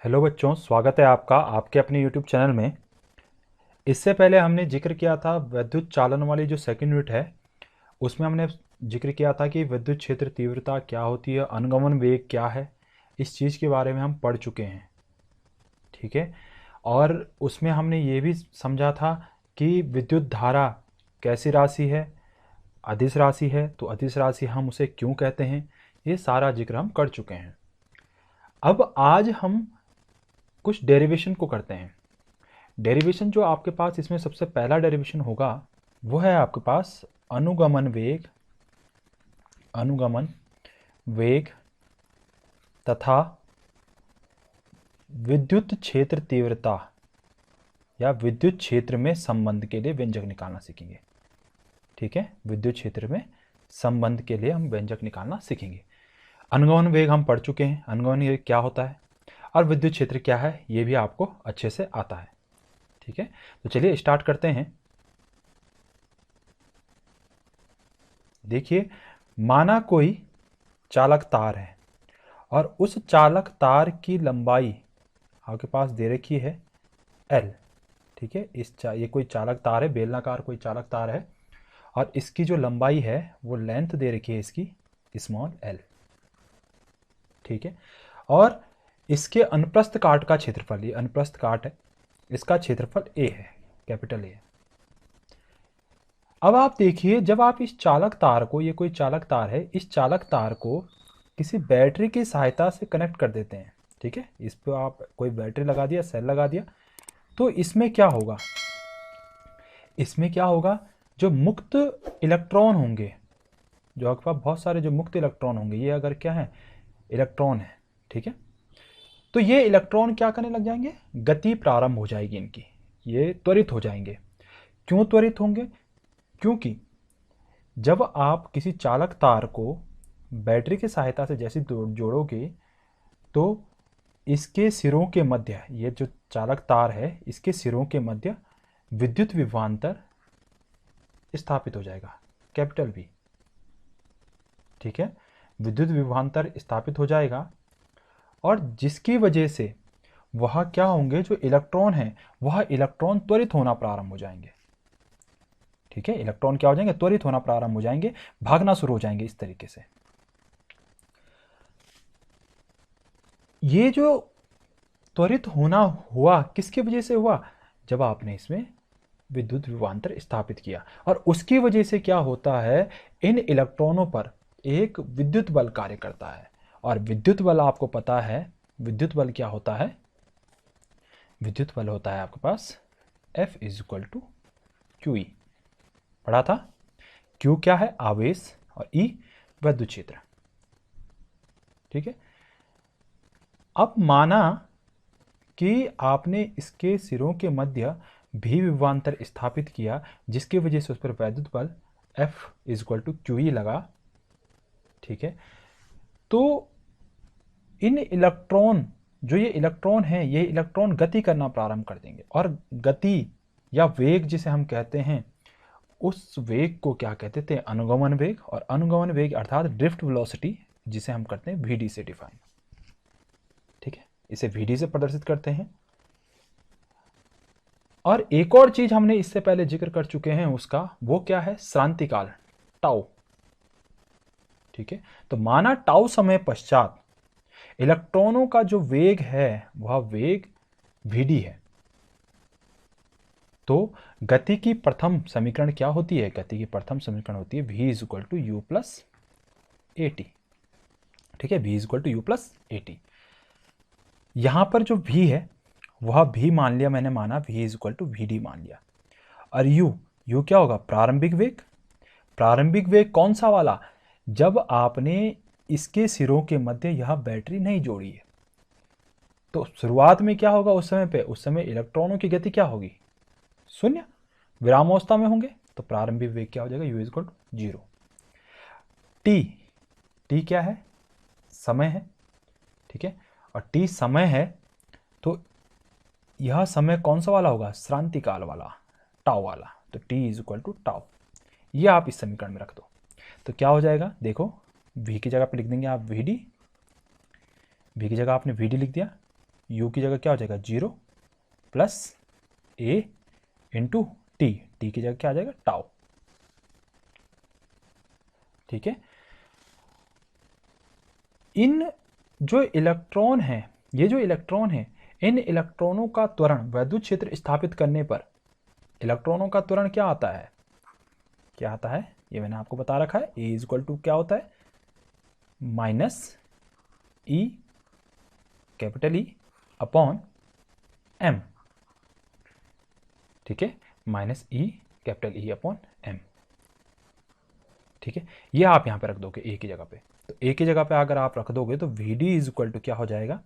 Hello बच्चों, स्वागत है आपका आपके अपने यूट्यूब चैनल में। इससे पहले हमने जिक्र किया था विद्युत चालन वाली जो सेकंड यूनिट है, उसमें हमने जिक्र किया था कि विद्युत क्षेत्र तीव्रता क्या होती है, अनुगमन वेग क्या है। इस चीज़ के बारे में हम पढ़ चुके हैं, ठीक है। और उसमें हमने ये भी समझा था कि विद्युत धारा कैसी राशि है, अदिश राशि है, तो अदिश राशि हम उसे क्यों कहते हैं, ये सारा जिक्र हम कर चुके हैं। अब आज हम कुछ डेरिवेशन को करते हैं। डेरिवेशन जो आपके पास इसमें सबसे पहला डेरिवेशन होगा वो है आपके पास अनुगमन वेग तथा विद्युत क्षेत्र तीव्रता या विद्युत क्षेत्र में संबंध के लिए व्यंजक निकालना सीखेंगे। ठीक है, विद्युत क्षेत्र में संबंध के लिए हम व्यंजक निकालना सीखेंगे। अनुगमन वेग हम पढ़ चुके हैं, अनुगमन वेग क्या होता है और विद्युत क्षेत्र क्या है ये भी आपको अच्छे से आता है। ठीक है, तो चलिए स्टार्ट करते हैं। देखिए, माना कोई चालक तार है और उस चालक तार की लंबाई आपके पास दे रखी है L। ठीक है, ये कोई चालक तार है, बेलनाकार कोई चालक तार है और इसकी जो लंबाई है वो लेंथ दे रखी है इसकी स्मॉल l। ठीक है, और इसके अनुप्रस्थ काट का क्षेत्रफल, ये अनुप्रस्थ काट है, इसका क्षेत्रफल a है, कैपिटल A। अब आप देखिए, जब आप इस चालक तार को, ये कोई चालक तार है, इस चालक तार को किसी बैटरी की सहायता से कनेक्ट कर देते हैं। ठीक है, इस पर आप कोई बैटरी लगा दिया, सेल लगा दिया, तो इसमें क्या होगा, इसमें क्या होगा, जो मुक्त इलेक्ट्रॉन होंगे, जो आपके पास बहुत सारे जो मुक्त इलेक्ट्रॉन होंगे, ये अगर क्या है, इलेक्ट्रॉन है, ठीक है, तो ये इलेक्ट्रॉन क्या करने लग जाएंगे, गति प्रारंभ हो जाएगी इनकी, ये त्वरित हो जाएंगे। क्यों त्वरित होंगे, क्योंकि जब आप किसी चालक तार को बैटरी की सहायता से जैसे जोड़ोगे तो इसके सिरों के मध्य, ये जो चालक तार है इसके सिरों के मध्य विद्युत विभवांतर स्थापित हो जाएगा, कैपिटल V। ठीक है, विद्युत विभवांतर स्थापित हो जाएगा और जिसकी वजह से वह क्या होंगे, जो इलेक्ट्रॉन है वह इलेक्ट्रॉन त्वरित होना प्रारंभ हो जाएंगे। ठीक है, इलेक्ट्रॉन क्या हो जाएंगे, त्वरित होना प्रारंभ हो जाएंगे, भागना शुरू हो जाएंगे इस तरीके से। ये जो त्वरित होना हुआ किसकी वजह से हुआ, जब आपने इसमें विद्युत विभवांतर स्थापित किया, और उसकी वजह से क्या होता है, इन इलेक्ट्रॉनों पर एक विद्युत बल कार्य करता है। और विद्युत बल आपको पता है, विद्युत बल क्या होता है, विद्युत बल होता है आपके पास F = QE, पढ़ा था। Q क्या है, आवेश, और E विद्युत क्षेत्र। ठीक है, अब माना कि आपने इसके सिरों के मध्य भी विभवांतर स्थापित किया, जिसकी वजह से उस पर वैद्युत बल F = QE लगा। ठीक है, तो इन इलेक्ट्रॉन, जो ये इलेक्ट्रॉन है, ये इलेक्ट्रॉन गति करना प्रारंभ कर देंगे, और गति या वेग जिसे हम कहते हैं, उस वेग को क्या कहते थे, अनुगमन वेग। और अनुगमन वेग अर्थात ड्रिफ्ट वेलोसिटी, जिसे हम करते हैं VD से डिफाइन। ठीक है, इसे VD से प्रदर्शित करते हैं। और एक और चीज हमने इससे पहले जिक्र कर चुके हैं उसका, वो क्या है, श्रांतिकाल, टाउ। ठीक है, तो माना टाउ समय पश्चात इलेक्ट्रॉनों का जो वेग है वह वेग VD है, तो गति की प्रथम समीकरण क्या होती है, गति की प्रथम समीकरण होती है V = U + AT। ठीक है, V = U + AT। यहां पर जो V है वह भी मान लिया मैंने, माना V = VD मान लिया। और U क्या होगा, प्रारंभिक वेग। प्रारंभिक वेग कौन सा वाला, जब आपने इसके सिरों के मध्य यह बैटरी नहीं जोड़ी है, तो शुरुआत में क्या होगा, उस समय पे, उस समय इलेक्ट्रॉनों की गति क्या होगी, शून्य, विरामावस्था में होंगे, तो प्रारंभिक वेग क्या हो जाएगा, U = 0। टी क्या है, समय है। ठीक है, और टी समय है, तो यह समय कौन सा वाला होगा, श्रांतिकाल वाला, टाउ वाला, तो टी = टाउ। ये आप इस समीकरण में रख दो, तो क्या हो जाएगा, देखो V की जगह पे लिख देंगे आप VD, V की जगह आपने VD लिख दिया, यू की जगह क्या हो जाएगा 0 प्लस ए इंटू टी, टी की जगह क्या आ जाएगा टाउ। ठीक है, इन जो इलेक्ट्रॉन है, ये जो इलेक्ट्रॉन है, इन इलेक्ट्रॉनों का त्वरण वैद्युत क्षेत्र स्थापित करने पर इलेक्ट्रॉनों का त्वरण क्या आता है, क्या आता है, ये मैंने आपको बता रखा है। ए इज इक्वल टू क्या होता है, minus e capital E upon m. ठीक है, minus e capital E upon m. ठीक है, ये आप यहां पे रख दोगे ए की जगह पे, तो ए की जगह पे अगर आप रख दोगे तो v d is equal to क्या हो जाएगा,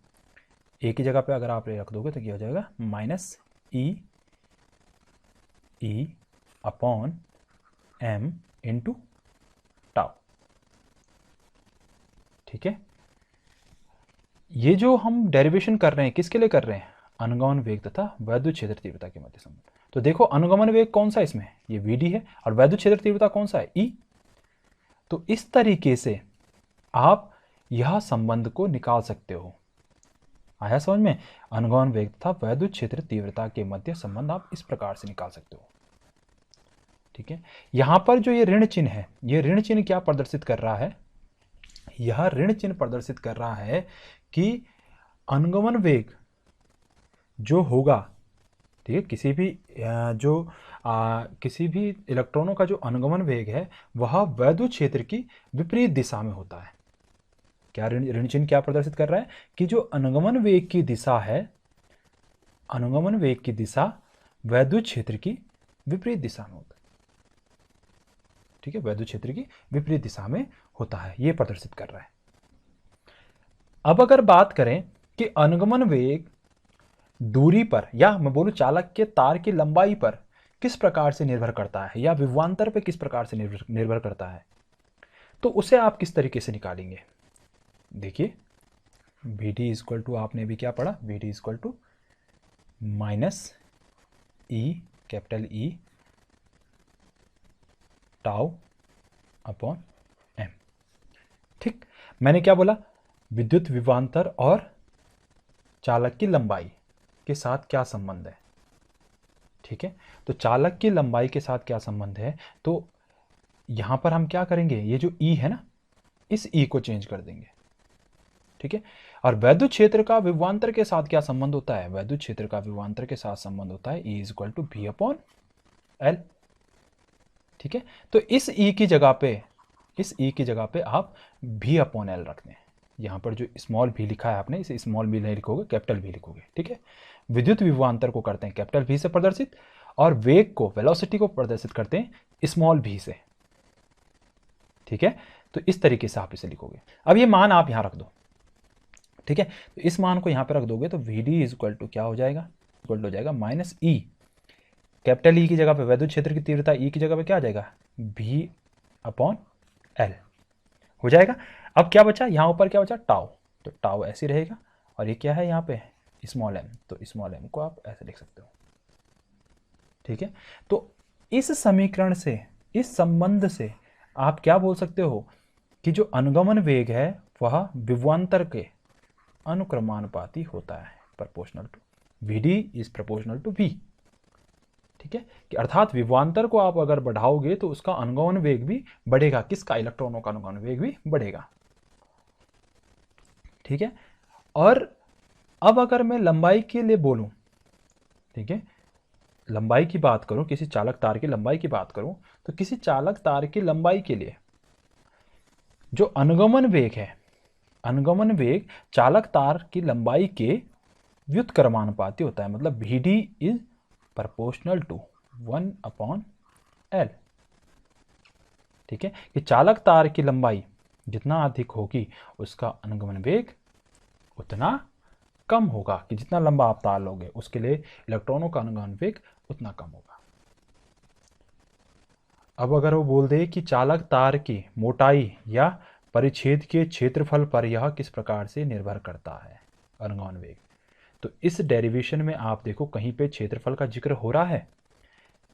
ए की जगह पे अगर आप रख दोगे तो क्या हो जाएगा, minus e upon m into tau. ठीक है, ये जो हम डेरिवेशन कर रहे हैं किसके लिए कर रहे हैं, अनुगमन वेग तथा वैद्युत क्षेत्र तीव्रता के मध्य संबंध। तो देखो अनुगमन वेग कौन सा इसमें, ये वी डी है, और वैद्युत क्षेत्र तीव्रता कौन सा है, ई। तो इस तरीके से आप यह संबंध को निकाल सकते हो। आया समझ में, अनुगमन वेग तथा वैद्युत क्षेत्र तीव्रता के मध्य संबंध आप इस प्रकार से निकाल सकते हो। ठीक है, यहां पर जो ये ऋण चिन्ह है, ये ऋण चिन्ह क्या प्रदर्शित कर रहा है, यह ऋण चिन्ह प्रदर्शित कर रहा है कि अनुगमन वेग जो होगा, ठीक है, किसी भी इलेक्ट्रॉनों का जो अनुगमन वेग है वह वैद्युत क्षेत्र की विपरीत दिशा में होता है। क्या ऋण चिन्ह क्या प्रदर्शित कर रहा है कि जो अनुगमन वेग की दिशा है, अनुगमन वेग की दिशा वैद्युत क्षेत्र की विपरीत दिशा में होता है। ठीक है, वैद्युत क्षेत्र की विपरीत दिशा में होता है, यह प्रदर्शित कर रहा है। अब अगर बात करें कि अनुगमन वेग दूरी पर, या मैं बोलूं चालक के तार की लंबाई पर किस प्रकार से निर्भर करता है, या विभवांतर पर किस प्रकार से निर्भर करता है, तो उसे आप किस तरीके से निकालेंगे। देखिए v d is equal to, आपने भी क्या पढ़ा, v d is equal to minus e capital E tau upon m. ठीक, मैंने क्या बोला, विद्युत विभवांतर और चालक की लंबाई के साथ क्या संबंध है। ठीक है, तो चालक की लंबाई के साथ क्या संबंध है, तो यहां पर हम क्या करेंगे, ये जो ई है ना, इस ई को चेंज कर देंगे। ठीक है, और वैद्युत क्षेत्र का विभवांतर के साथ क्या संबंध होता है, वैद्युत क्षेत्र का विभवांतर के साथ संबंध होता है E is equal to V upon l. ठीक है, तो इस ई की जगह पे आप भी अपॉन एल रख दें। यहाँ पर जो स्मॉल भी लिखा है आपने, इसे स्मॉल भी नहीं लिखोगे, कैपिटल भी लिखोगे। ठीक है, विद्युत विभवांतर को करते हैं कैपिटल भी से प्रदर्शित, और वेग को, वेलोसिटी को प्रदर्शित करते हैं स्मॉल भी से। ठीक है, तो इस तरीके से आप इसे लिखोगे। अब ये मान आप यहाँ रख दो। ठीक है, तो इस मान को यहाँ पर रख दोगे तो v d is equal to क्या हो जाएगा, इक्वल हो जाएगा माइनस ई, कैपिटल ई की जगह पे वैद्युत क्षेत्र की तीव्रता ई की जगह पे क्या आ जाएगा, भी अपॉन एल हो जाएगा। अब क्या बचा, यहाँ ऊपर क्या बचा, टाउ, तो टाउ ऐसे रहेगा, और ये क्या है यहाँ पे स्मॉल एम, तो स्मॉल एम को आप ऐसे लिख सकते हो। ठीक है, तो इस समीकरण से, इस संबंध से आप क्या बोल सकते हो कि जो अनुगमन वेग है वह विभवांतर के अनुक्रमानुपाती होता है, proportional to v d is proportional to V. ठीक है, कि अर्थात विभवांतर को आप अगर बढ़ाओगे तो उसका अनुगमन वेग भी बढ़ेगा, किसका, इलेक्ट्रॉनों का अनुगमन वेग भी बढ़ेगा। ठीक है, और अब अगर मैं लंबाई के लिए बोलूं, ठीक है, लंबाई की बात करूं, किसी चालक तार की लंबाई की बात करूं, तो किसी चालक तार की लंबाई के लिए जो अनुगमन वेग है, अनुगमन वेग चालक तार की लंबाई के व्युत्क्रमानुपाती होता है, मतलब v d is proportional to 1 upon l. ठीक है, कि चालक तार की लंबाई जितना अधिक होगी उसका अनुगमन वेग उतना कम होगा, कि जितना लंबा आप तार लोगे उसके लिए इलेक्ट्रॉनों का अनुगमन वेग उतना कम होगा। अब अगर वो बोल दे कि चालक तार की मोटाई या परिच्छेद के क्षेत्रफल पर यह किस प्रकार से निर्भर करता है अनुगमन वेग, तो इस डेरिवेशन में आप देखो कहीं पे क्षेत्रफल का जिक्र हो रहा है,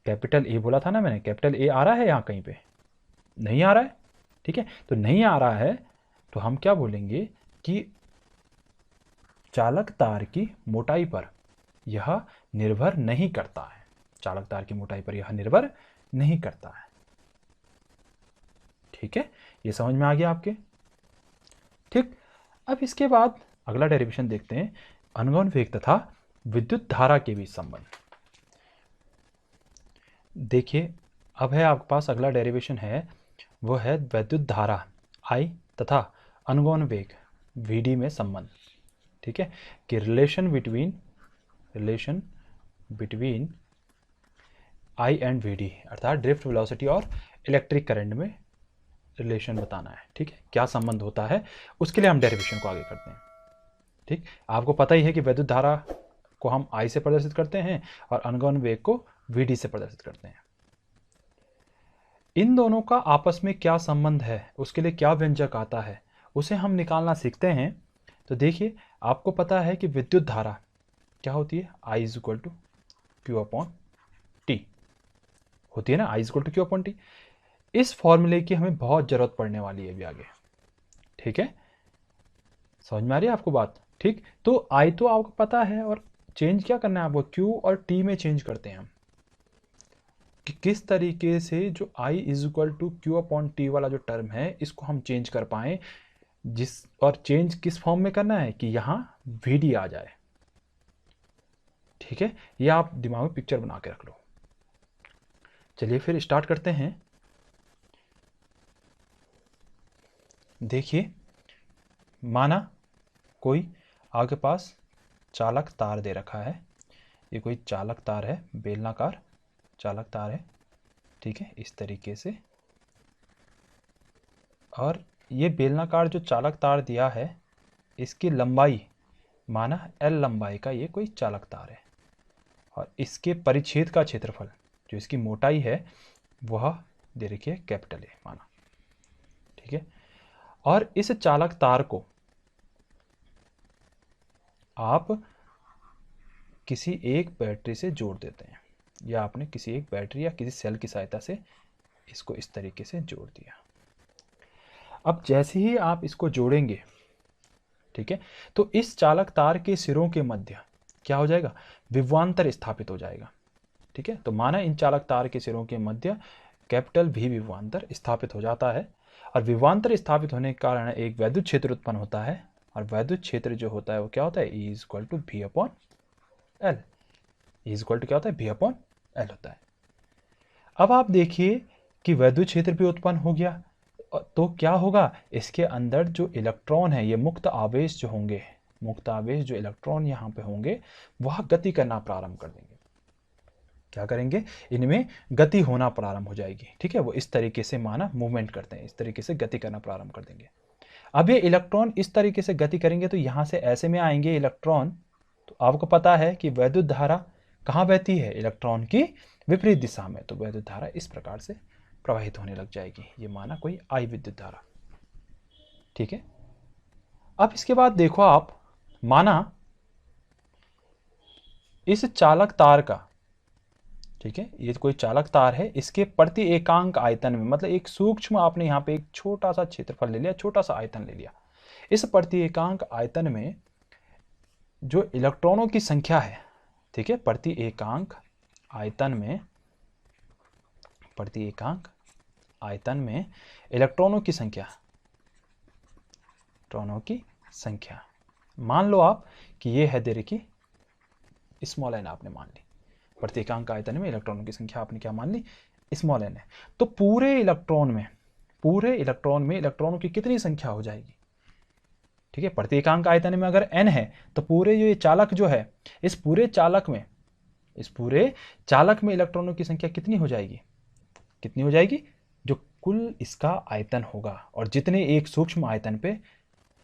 कैपिटल ए बोला था ना मैंने, कैपिटल ए आ रहा है यहाँ, कहीं पे नहीं आ रहा है। ठीक है, तो नहीं आ रहा है तो हम क्या बोलेंगे कि चालक तार की मोटाई पर यह निर्भर नहीं करता है। चालक तार की मोटाई पर यह निर्भर नहीं करता है। ठीक है, ये समझ में आ गया आपके। ठीक, अब इसके बाद अगला डेरिवेशन देखते हैं, अनुगमन वेग तथा विद्युत धारा के बीच संबंध। देखिए, अब है आपके पास अगला डेरिवेशन है, वो है विद्युत धारा I तथा अनुगमन वेग Vd में संबंध। ठीक है, कि relation between I and Vd, अर्थात ड्रिफ्ट वेलोसिटी और इलेक्ट्रिक करंट में रिलेशन बताना है। ठीक है, क्या संबंध होता है, उसके लिए हम डेरिवेशन को आगे करते हैं। ठीक, आपको पता ही है कि विद्युत धारा को हम I से प्रदर्शित करते हैं और अनुगमन वेग को Vd से प्रदर्शित करते हैं। इन दोनों का आपस में क्या संबंध है, उसके लिए क्या व्यंजक आता है, उसे हम निकालना सीखते हैं। तो देखिए, आपको पता है कि विद्युत धारा क्या होती है, I is equal to q upon t होती है ना, I is equal to q upon t. इस फॉर्मूले की हमें बहुत जरूरत पड़ने वाली है अभी आगे। ठीक है, समझ में आ रही है आपको बात। ठीक, तो I तो आपको पता है, और चेंज क्या करना है आपको, Q और T में चेंज करते हैं हम, कि किस तरीके से जो I is equal to q upon t वाला जो टर्म है, इसको हम चेंज कर पाए, और चेंज किस फॉर्म में करना है कि यहां Vd आ जाए। ठीक है, ये आप दिमाग में पिक्चर बना के रख लो। चलिए फिर स्टार्ट करते हैं। देखिए, माना कोई आपके पास चालक तार दे रखा है, ये कोई चालक तार है, बेलनाकार चालक तार है। ठीक है, इस तरीके से, और ये बेलनाकार जो चालक तार दिया है, इसकी लंबाई माना L लंबाई का ये कोई चालक तार है, और इसके परिच्छेद का क्षेत्रफल जो इसकी मोटाई है वह दे रखी है कैपिटल A माना। ठीक है, और इस चालक तार को आप किसी एक बैटरी से जोड़ देते हैं, या आपने किसी एक बैटरी या किसी सेल की सहायता से इसको इस तरीके से जोड़ दिया। अब जैसे ही आप इसको जोड़ेंगे, ठीक है, तो इस चालक तार के सिरों के मध्य क्या हो जाएगा, विभवांतर स्थापित हो जाएगा। ठीक है, तो माना इन चालक तार के सिरों के मध्य कैपिटल V विभवांतर स्थापित हो जाता है, और विभवांतर स्थापित होने के कारण एक वैद्युत क्षेत्र उत्पन्न होता है, और वैद्युत क्षेत्र जो होता है वो क्या होता है, E is equal to V upon l. E is equal to क्या होता है, V अपॉन एल होता है। अब आप देखिए कि वैद्युत क्षेत्र भी उत्पन्न हो गया, तो क्या होगा, इसके अंदर जो इलेक्ट्रॉन है, ये मुक्त आवेश जो होंगे, मुक्त आवेश जो इलेक्ट्रॉन यहाँ पे होंगे, वह गति करना प्रारंभ कर देंगे। क्या करेंगे, इनमें गति होना प्रारंभ हो जाएगी। ठीक है, वो इस तरीके से माना मूवमेंट करते हैं, इस तरीके से गति करना प्रारंभ कर देंगे। अब ये इलेक्ट्रॉन इस तरीके से गति करेंगे, तो यहाँ से ऐसे में आएंगे इलेक्ट्रॉन। तो आपको पता है कि वैद्युत धारा कहाँ बहती है, इलेक्ट्रॉन की विपरीत दिशा में, तो वैद्युत धारा इस प्रकार से प्रवाहित होने लग जाएगी, ये माना कोई I विद्युत धारा। ठीक है, अब इसके बाद देखो आप, माना इस चालक तार का, ठीक है, ये कोई चालक तार है, इसके प्रति एकांक आयतन में, मतलब एक सूक्ष्म, आपने यहाँ पे एक छोटा सा क्षेत्रफल ले लिया, छोटा सा आयतन ले लिया, इस प्रति एकांक आयतन में जो इलेक्ट्रॉनों की संख्या है, ठीक है, प्रति एकांक आयतन में, प्रति एकांक आयतन में इलेक्ट्रॉनों की संख्या, इलेक्ट्रॉनों की संख्या मान लो आप कि ये है दे रखी स्मॉल n, आपने मान ली प्रति एकांक आयतन में इलेक्ट्रॉनों की संख्या आपने क्या मान ली, स्मॉल n है। तो पूरे इलेक्ट्रॉन में इलेक्ट्रॉनों की कितनी संख्या हो जाएगी, ठीक है, प्रति एकांक आयतन में अगर n है, तो पूरे ये चालक जो है, इस पूरे चालक में इलेक्ट्रॉनों की संख्या कितनी हो जाएगी, जो कुल इसका आयतन होगा, और जितने एक सूक्ष्म आयतन पे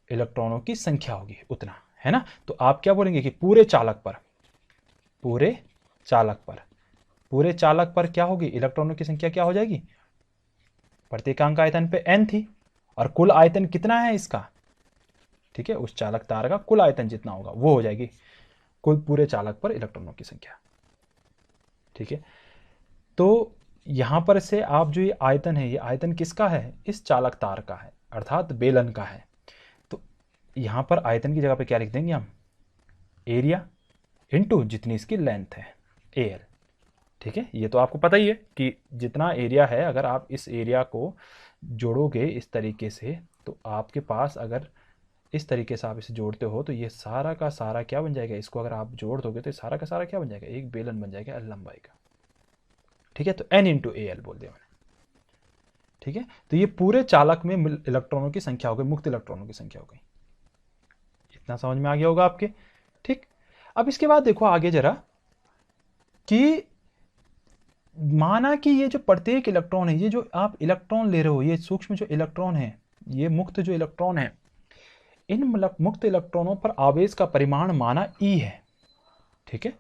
इलेक्ट्रॉनों की संख्या होगी उतना, है ना। तो आप क्या बोलेंगे कि पूरे चालक पर क्या होगी, इलेक्ट्रॉनों की संख्या क्या हो जाएगी, प्रति एकांक आयतन पे n थी, और कुल आयतन कितना है इसका, ठीक है, उस चालक तार का कुल आयतन जितना होगा वो हो जाएगी कुल पूरे चालक पर इलेक्ट्रॉनों की संख्या। ठीक है, तो यहां पर से आप जो ये आयतन है, ये आयतन किसका है, इस चालक तार का है, अर्थात बेलन का है। तो यहां पर आयतन की जगह पे क्या लिख देंगे हम, एरिया इनटू जितनी इसकी लेंथ है ए एल। ठीक है, ये तो आपको पता ही है कि जितना एरिया है, अगर आप इस एरिया को जोड़ोगे इस तरीके से, तो आपके पास अगर इस तरीके से आप इसे जोड़ते हो तो ये सारा का सारा क्या बन जाएगा, इसको अगर आप जोड़ दोगे तो ये सारा का सारा क्या बन जाएगा, एक बेलन बन जाएगा एल लंबाई का। ठीक है, तो एन इंटू ए एल बोल दिया मैंने। ठीक है, तो ये पूरे चालक में इलेक्ट्रॉनों की संख्या हो गई, मुक्त इलेक्ट्रॉनों की संख्या हो गई। इतना समझ में आ गया होगा आपके। ठीक, अब इसके बाद देखो आगे जरा कि माना कि ये जो प्रत्येक इलेक्ट्रॉन है, ये जो आप इलेक्ट्रॉन ले रहे हो, ये सूक्ष्म जो इलेक्ट्रॉन है, ये मुक्त जो इलेक्ट्रॉन है, इन मुक्त इलेक्ट्रॉनों पर आवेश का परिमाण माना ई है। ठीक है,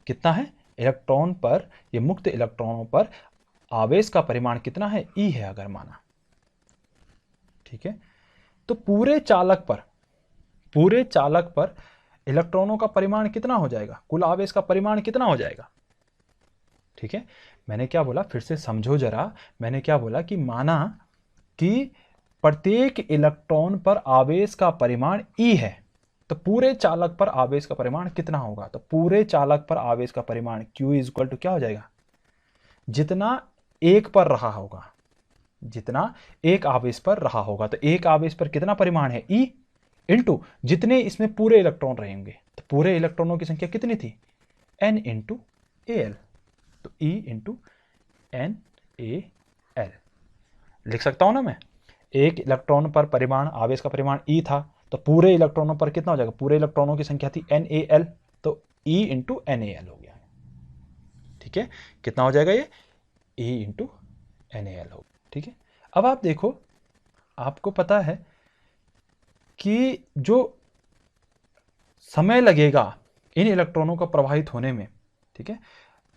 कितना है इलेक्ट्रॉन पर, ये मुक्त इलेक्ट्रॉनों पर आवेश का परिमाण कितना है, ई है अगर माना। ठीक है, तो पूरे चालक पर इलेक्ट्रॉनों का परिमाण कितना हो जाएगा, कुल आवेश का परिमाण कितना हो जाएगा। ठीक है, मैंने क्या बोला, फिर से समझो जरा, मैंने क्या बोला कि माना कि प्रत्येक इलेक्ट्रॉन पर आवेश का परिमाण ई है, तो पूरे चालक पर आवेश का परिमाण कितना होगा, तो पूरे चालक पर आवेश का परिमाण Q इक्वल टू क्या हो जाएगा, जितना एक पर रहा होगा, जितना एक आवेश पर रहा होगा, तो एक आवेश पर कितना परिमाण है ई, इंटू जितने इसमें पूरे इलेक्ट्रॉन रहेंगे, तो पूरे इलेक्ट्रॉनों की संख्या कितनी थी, n इंटू ए एल, तो E into n A l लिख सकता हूं ना मैं। एक इलेक्ट्रॉन पर परिमाण, आवेश का परिमाण E था, तो पूरे इलेक्ट्रॉनों पर कितना हो जाएगा, पूरे इलेक्ट्रॉनों की संख्या थी NaL, तो E इंटू NaL हो गया। ठीक है, कितना हो जाएगा ये, E इंटू NaL हो। ठीक है, अब आप देखो, आपको पता है कि जो समय लगेगा इन इलेक्ट्रॉनों का प्रवाहित होने में, ठीक है,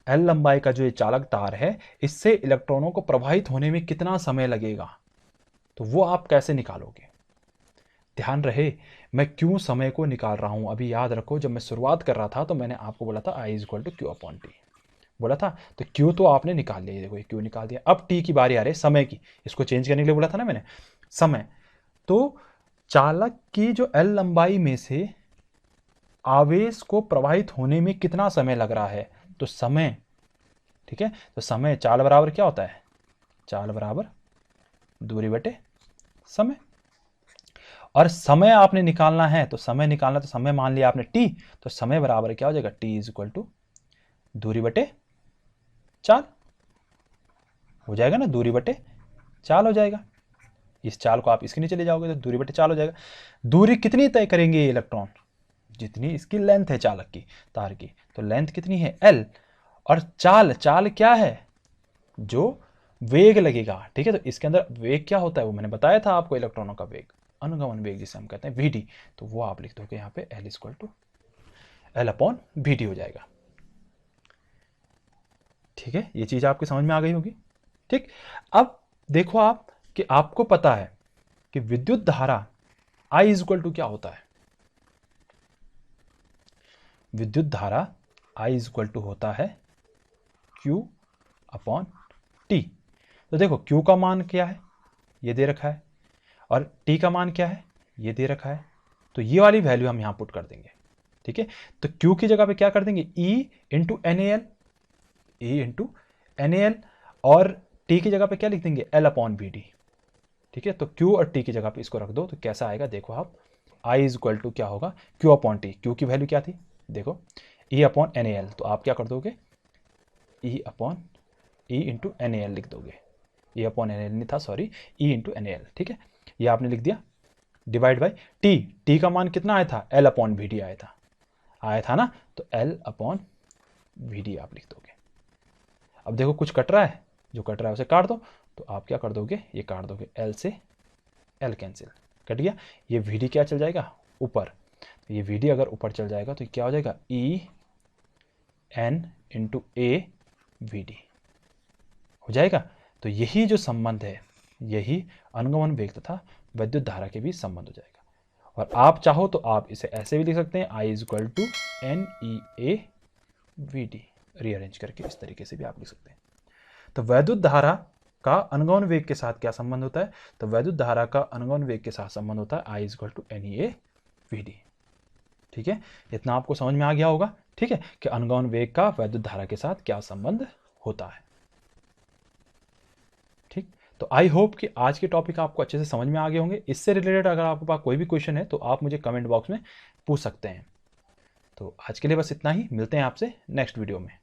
एल लंबाई का जो ये चालक तार है, इससे इलेक्ट्रॉनों को प्रवाहित होने में कितना समय लगेगा, तो वो आप कैसे निकालोगे। ध्यान रहे मैं क्यों समय को निकाल रहा हूं, अभी याद रखो जब मैं शुरुआत कर रहा था तो मैंने आपको बोला था I equal to q upon t बोला था, तो क्यू तो आपने निकाल लिया, देखो ये क्यू निकाल दिया। अब टी की बारी आ रही है समय की, इसको चेंज करने के लिए बोला था ना मैंने समय। तो चालक की जो एल लंबाई में से आवेश को प्रवाहित होने में कितना समय लग रहा है, तो समय, ठीक है, तो समय चाल बराबर क्या होता है, चाल बराबर दूरी बटे समय, और समय आपने निकालना है, तो समय निकालना, तो समय मान लिया आपने t, तो समय बराबर क्या हो जाएगा, t इज इक्वल टू दूरी बटे चाल हो जाएगा ना, दूरी बटे चाल हो जाएगा। इस चाल को आप इसके नीचे ले जाओगे तो दूरी बटे चाल हो जाएगा। दूरी कितनी तय करेंगे ये इलेक्ट्रॉन, जितनी इसकी लेंथ है चालक की, तार की, तो लेंथ कितनी है l, और चाल, चाल क्या है, जो वेग लगेगा। ठीक है, तो इसके अंदर वेग क्या होता है वो मैंने बताया था आपको, इलेक्ट्रॉनों का वेग, अनुगमन वेग जिसे हम कहते हैं vd, तो वो आप लिख दोगे यहाँ पे l equal to l upon vd हो जाएगा। ठीक है, ये चीज आपकी समझ में आ गई होगी। ठीक, अब देखो आप कि आपको पता है कि विद्युत धारा I इक्वल टू क्या होता है, विद्युत धारा I इक्वल टू होता है Q अपॉन T। तो देखो Q का मान क्या है, ये दे रखा है, और T का मान क्या है, ये दे रखा है, तो ये वाली वैल्यू हम यहां पुट कर देंगे। ठीक है, तो Q की जगह पे क्या कर देंगे, E into NaL, E into NaL, और T की जगह पे क्या लिख देंगे, L अपॉन Vd। ठीक है, तो Q और T की जगह पे इसको रख दो, तो कैसा आएगा देखो आप, I इज इक्वल टू क्या होगा, Q अपॉन T, Q की वैल्यू क्या थी देखो, E अपॉन NaL, तो आप क्या कर दोगे, E upon E into NaL लिख दोगे, E अपॉन NaL नहीं था, सॉरी, E इंटू NaL। ठीक है, ये आपने लिख दिया, डिवाइड बाई T का मान कितना आया था, L अपॉन Vd आया था ना, तो L अपॉन Vd आप लिख दोगे। अब देखो कुछ कट रहा है, जो कट रहा है उसे काट दो, तो आप क्या कर दोगे, ये काट दोगे, L से L कैंसिल, कट गया, ये Vd क्या चल जाएगा ऊपर, तो ये Vd अगर ऊपर चल जाएगा तो क्या हो जाएगा, E n into A Vd हो जाएगा। तो यही जो संबंध है, यही अनुगमन वेग तथा विद्युत धारा के बीच संबंध हो जाएगा। और आप चाहो तो आप इसे ऐसे भी लिख सकते हैं, I is equal to NeA Vd, rearrange करके इस तरीके से भी आप लिख सकते हैं। तो वैद्युत धारा का अनुगमन वेग के साथ क्या संबंध होता है, तो वैद्युत धारा का अनुगमन वेग के साथ संबंध होता है I is equal to NeA Vd। ठीक है, इतना आपको समझ में आ गया होगा। ठीक है, कि अनुगमन वेग का वैद्युत धारा के साथ क्या संबंध होता है। ठीक, तो आई होप कि आज के टॉपिक आपको अच्छे से समझ में आ गए होंगे। इससे रिलेटेड अगर आपके पास कोई भी क्वेश्चन है तो आप मुझे कमेंट बॉक्स में पूछ सकते हैं। तो आज के लिए बस इतना ही, मिलते हैं आपसे नेक्स्ट वीडियो में।